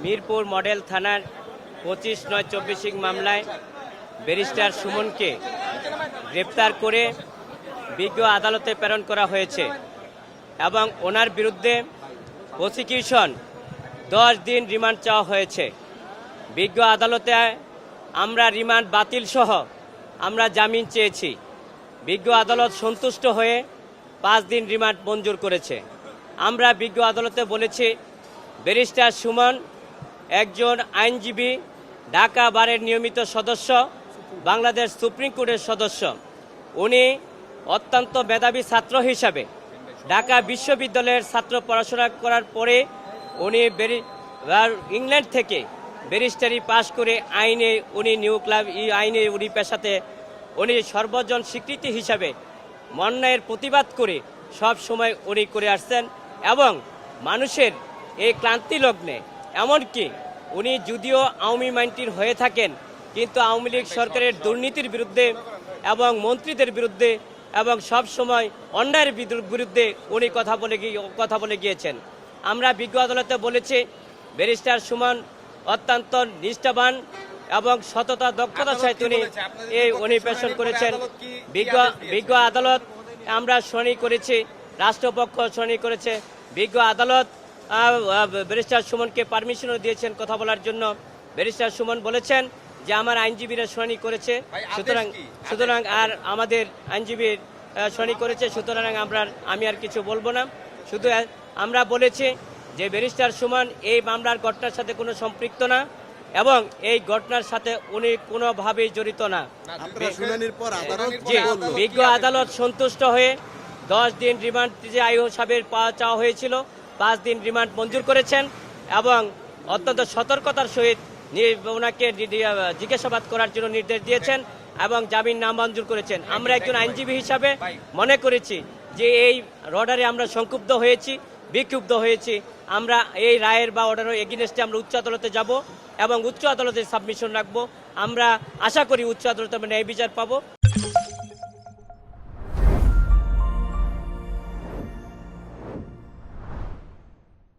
Mirpur model থানার 25/9/24 মামলায় barrister সুমনকে গ্রেপ্তার করে বিজ্ঞ আদালতে প্রেরণ করা হয়েছে এবং ওনার বিরুদ্ধে প্রসিকিউশন 10 দিন রিমান্ড চাওয়া হয়েছে। বিজ্ঞ আদালতে আমরা রিমান্ড বাতিল সহ আমরা জামিন চেয়েছি। বিজ্ঞ আদালত সন্তুষ্ট হয়ে 5 দিন রিমান্ড মঞ্জুর করেছে। আমরা বিজ্ঞ আদালতে বলেছি ব্যারিস্টার সুমন একজন আইনজীবী, ঢাকা বারের নিয়মিত সদস্য, বাংলাদেশ সুপ্রিম কোর্টের সদস্য। উনি অত্যন্ত মেধাবী ছাত্র হিসাবে ঢাকা বিশ্ববিদ্যালয়ের ছাত্র পড়াশোনা করার পরে উনি ইংল্যান্ড থেকে ব্যারিস্টারি পাশ করে আইনে উনি নিউ ক্লাব আইনে উনি পেশাতে উনি সর্বজন স্বীকৃতি হিসাবে অন্যায়ের প্রতিবাদ করে সব সময় উনি করে আসছেন এবং মানুষের এই ক্লান্তি লগ্নে এমনকি উনি যদিও আওয়ামী মাইন্ডটির হয়ে থাকেন কিন্তু আওয়ামী লীগ সরকারের দুর্নীতির বিরুদ্ধে এবং মন্ত্রীদের বিরুদ্ধে এবং সব সময় অন্যায়ের বিরুদ্ধে উনি কথা বলে গিয়েছেন। আমরা বিজ্ঞ আদালতে বলেছি ব্যারিস্টার সুমন অত্যন্ত নিষ্ঠাবান এবং সততা দক্ষতার সাথে উনি পেশন করেছেন। বিজ্ঞ আদালত আমরা শুনানি করেছি, রাষ্ট্রপক্ষ শুনানি করেছে। বিজ্ঞ আদালত ব্যারিস্টার সুমনকে পারমিশনও দিয়েছেন কথা বলার জন্য। ব্যারিস্টার সুমন বলেছেন যে আমার আইনজীবীরা শুনানি করেছে, সুতরাং আর আমাদের আইনজীবীর শুনানি করেছে, সুতরাং আমি আর কিছু বলবো না। শুধু আমরা বলেছি যে ব্যারিস্টার সুমন এই মামলার ঘটনার সাথে কোনো সম্পৃক্ত না এবং এই ঘটনার সাথে উনি কোনোভাবেই জড়িত না। বিজ্ঞ আদালত সন্তুষ্ট হয়ে 10 দিন রিমান্ড যে আইও সাহেবের চাওয়া হয়েছিল 5 দিন রিমান্ড মঞ্জুর করেছেন এবং অত্যন্ত সতর্কতার সহিত ওনাকে জিজ্ঞাসাবাদ করার জন্য নির্দেশ দিয়েছেন এবং জামিন নামঞ্জুর করেছেন। আমরা একজন আইনজীবী হিসাবে মনে করেছি যে এই অর্ডারে আমরা সংক্ষুব্ধ হয়েছি, বিক্ষুব্ধ হয়েছি। আমরা এই রায়ের বা অর্ডারের এগেইনস্টে আমরা উচ্চ আদালতে যাব এবং উচ্চ আদালতে সাবমিশন রাখবো। আমরা আশা করি উচ্চ আদালতে আমরা ন্যায় বিচার পাবো।